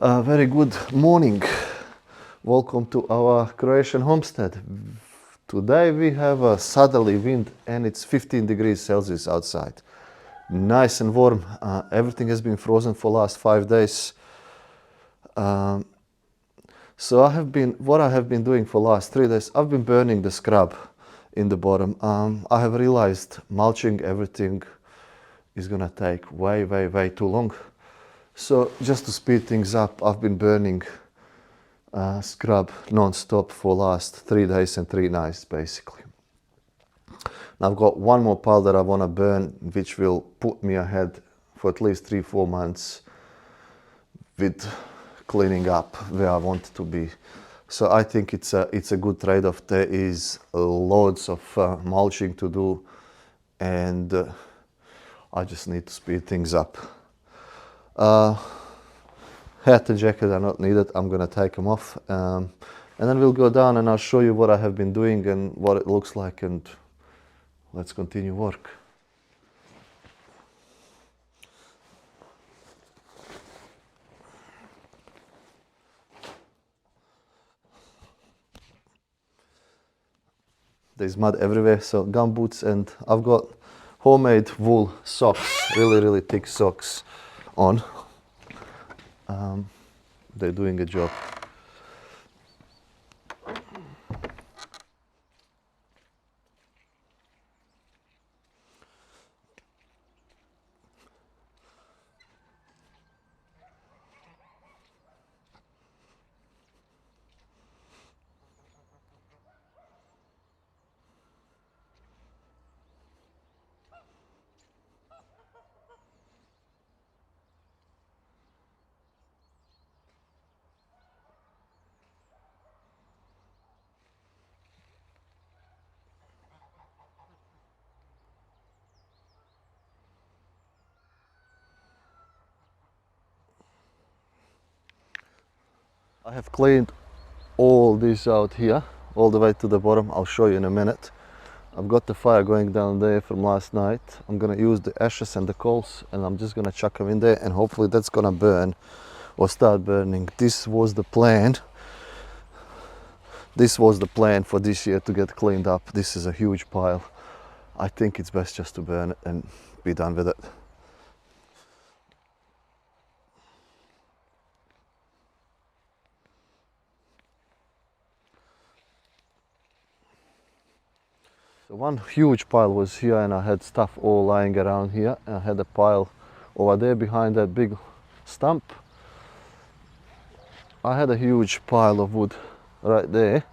Very good morning. Welcome to our Croatian homestead. Today we have a southerly wind and it's 15 degrees Celsius outside. Nice and warm. Everything has been frozen for last 5 days. So what I have been doing for last 3 days, I've been burning the scrub in the bottom. I have realized mulching everything is gonna take way too long. So just to speed things up, I've been burning scrub non-stop for last 3 days and 3 nights basically. Now I've got one more pile that I want to burn, which will put me ahead for at least 3-4 months with cleaning up where I want to be. So I think it's a good trade-off. There is loads of mulching to do, and I just need to speed things up. Hat and jacket are not needed. I'm gonna take them off, and then we'll go down and I'll show you what I have been doing and what it looks like, and let's continue work. There's mud everywhere, so gumboots, and I've got homemade wool socks, really thick socks on. They're doing a job. I have cleaned all this out here, all the way to the bottom. I'll show you in a minute. I've got the fire going down there from last night. I'm gonna use the ashes and the coals, and I'm just gonna chuck them in there, and hopefully that's gonna burn or start burning. This was the plan. This was the plan for this year, to get cleaned up. This is a huge pile. I think it's best just to burn it and be done with it. So one huge pile was here, and I had stuff all lying around here. I had a pile over there behind that big stump. I had a huge pile of wood right there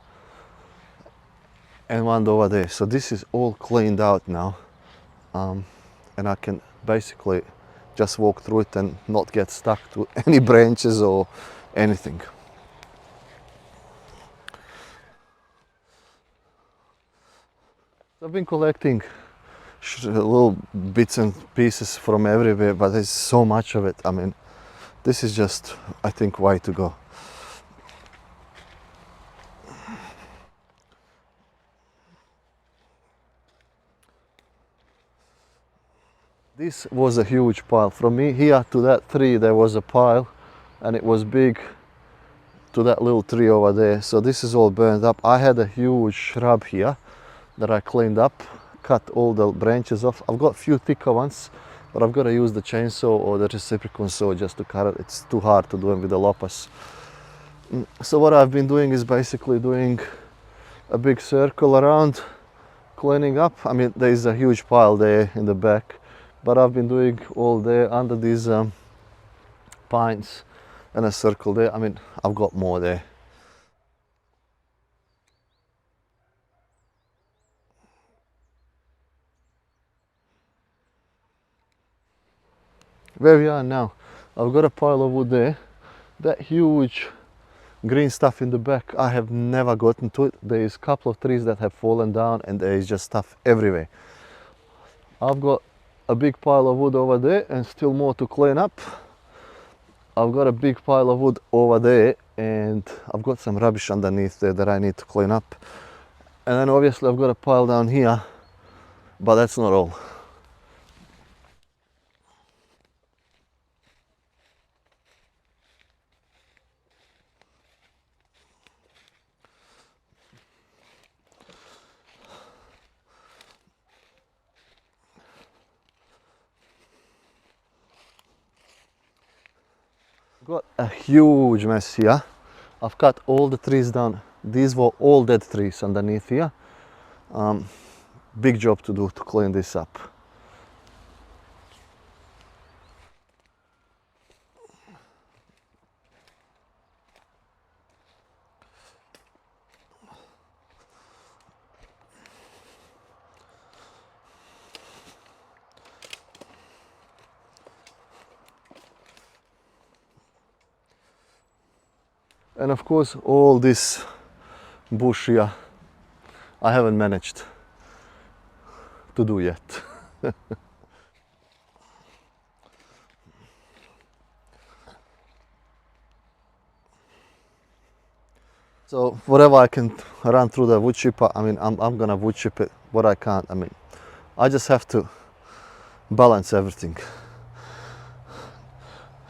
and one over there. So this is all cleaned out now, and I can basically just walk through it and not get stuck to any branches or anything. I've been collecting little bits and pieces from everywhere, but there's so much of it. I mean, this is just, I think, way to go. This was a huge pile. From me here to that tree there was a pile, and it was big to that little tree over there. So this is all burned up. I had a huge shrub here that I cleaned up, cut all the branches off. I've got a few thicker ones, but I've got to use the chainsaw or the reciprocal saw just to cut it. It's too hard to do them with the loppers. So what I've been doing is basically doing a big circle around, cleaning up. I mean, there's a huge pile there in the back, but I've been doing all there under these pines, and a circle there. I mean, I've got more there. Where we are now, I've got a pile of wood there. That huge green stuff in the back, I have never gotten to it. There is a couple of trees that have fallen down, and there is just stuff everywhere. I've got a big pile of wood over there and still more to clean up. I've got a big pile of wood over there, and I've got some rubbish underneath there that I need to clean up. And then obviously I've got a pile down here, but that's not all. Got a huge mess here. I've cut all the trees down. These were all dead trees underneath here. Big job to do to clean this up. And of course, all this bush here, I haven't managed to do yet. So whatever I can run through the wood chipper, I mean, I'm gonna wood chip it. What I can't, I mean, I just have to balance everything.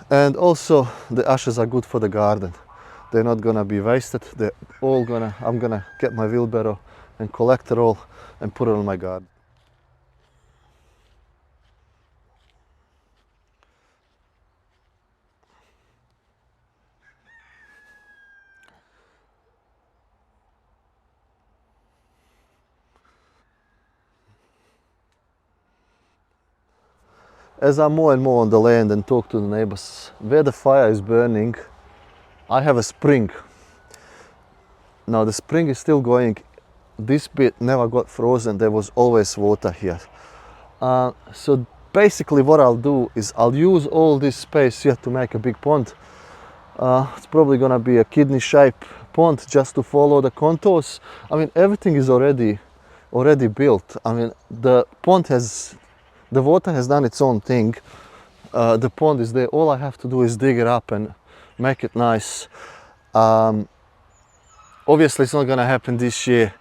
And also, the ashes are good for the garden. They're not gonna be wasted. They're all I'm gonna get my wheelbarrow and collect it all and put it on my garden. As I'm more and more on the land and talk to the neighbors, where the fire is burning, I have a spring. Now the spring is still going. This bit never got frozen. There was always water here. So basically what I'll do is I'll use all this space here to make a big pond. It's probably gonna be a kidney shape pond just to follow the contours. I mean, everything is already built. I mean, the water has done its own thing. The pond is there. All I have to do is dig it up and make it nice. Obviously it's not gonna happen this year.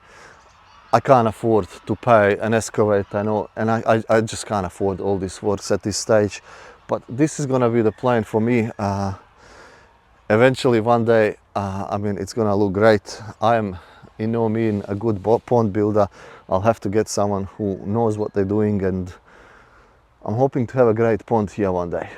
I can't afford to pay an excavator, and I just can't afford all these works at this stage. But this is gonna be the plan for me. Eventually one day, I mean, it's gonna look great. I am in no means a good pond builder. I'll have to get someone who knows what they're doing, and I'm hoping to have a great pond here one day.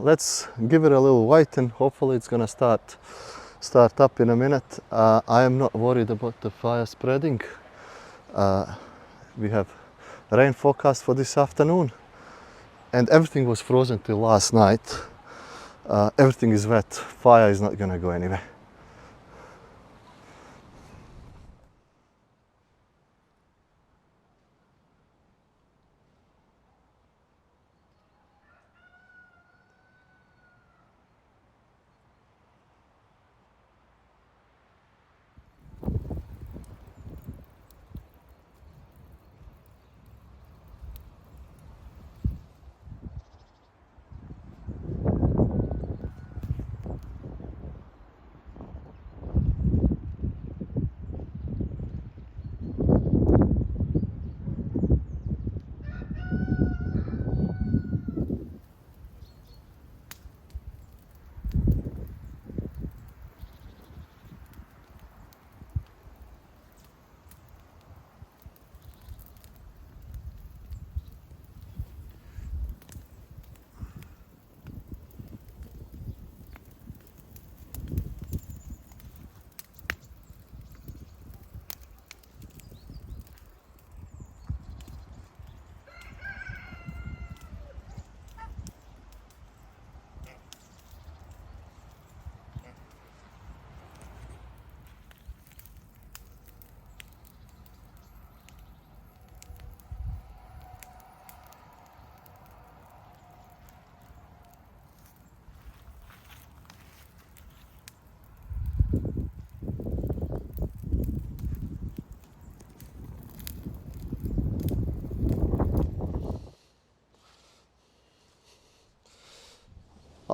Let's give it a little white, and hopefully it's gonna start up in a minute. I am not worried about the fire spreading. We have rain forecast for this afternoon, and everything was frozen till last night. Everything is wet. Fire is not gonna go anywhere.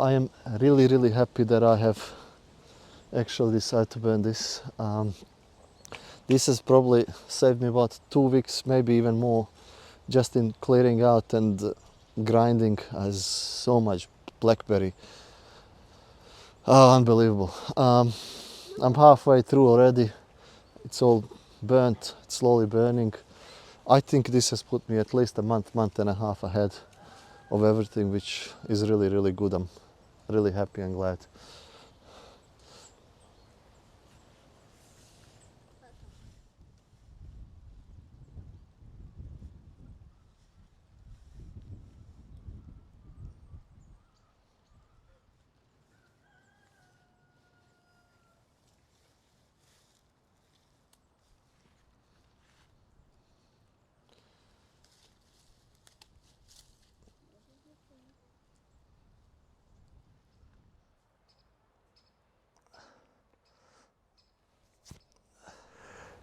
I am really happy that I have actually decided to burn this. This has probably saved me about 2 weeks, maybe even more, just in clearing out and grinding as so much blackberry. Oh, unbelievable. I'm halfway through already. It's all burnt, it's slowly burning. I think this has put me at least a month and a half ahead of everything, which is really good. I'm really happy and glad.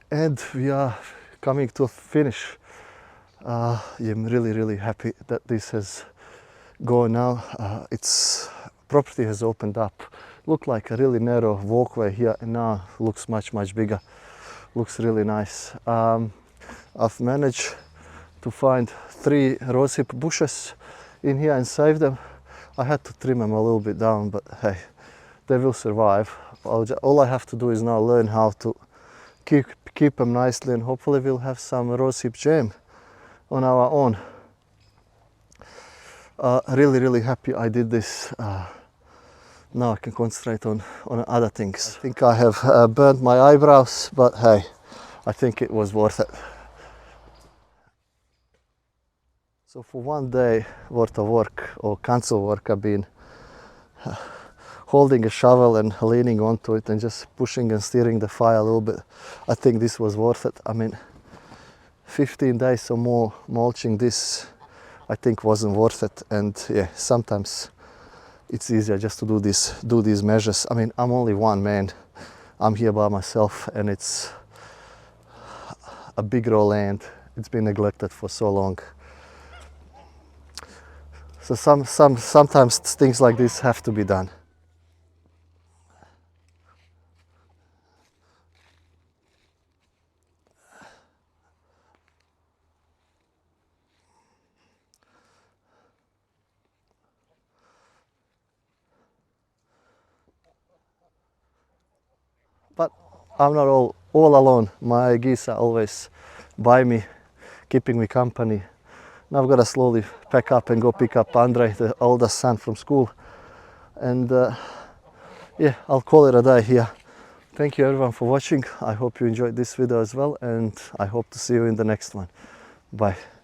And we are coming to a finish. I'm really happy that this has gone now. Its property has opened up. Looked like a really narrow walkway here, and now looks much bigger. Looks really nice. I've managed to find 3 rosehip bushes in here and save them. I had to trim them a little bit down, but hey, they will survive. All I have to do is now learn how to keep them nicely, and hopefully we'll have some rosehip jam on our own. Really happy I did this. Now I can concentrate on other things. I think I have burnt my eyebrows, but hey, I think it was worth it. So for 1 day worth of work, or cancel work, I've been holding a shovel and leaning onto it and just pushing and steering the fire a little bit. I think this was worth it. I mean, 15 days or more mulching this, I think wasn't worth it. And yeah, sometimes it's easier just to do these measures. I mean, I'm only one man. I'm here by myself, and it's a big raw land. It's been neglected for so long. So sometimes things like this have to be done. But I'm not all alone. My geese are always by me, keeping me company. Now I've got to slowly pack up and go pick up Andre, the oldest son, from school. And yeah, I'll call it a day here. Thank you everyone for watching. I hope you enjoyed this video as well, and I hope to see you in the next one. Bye.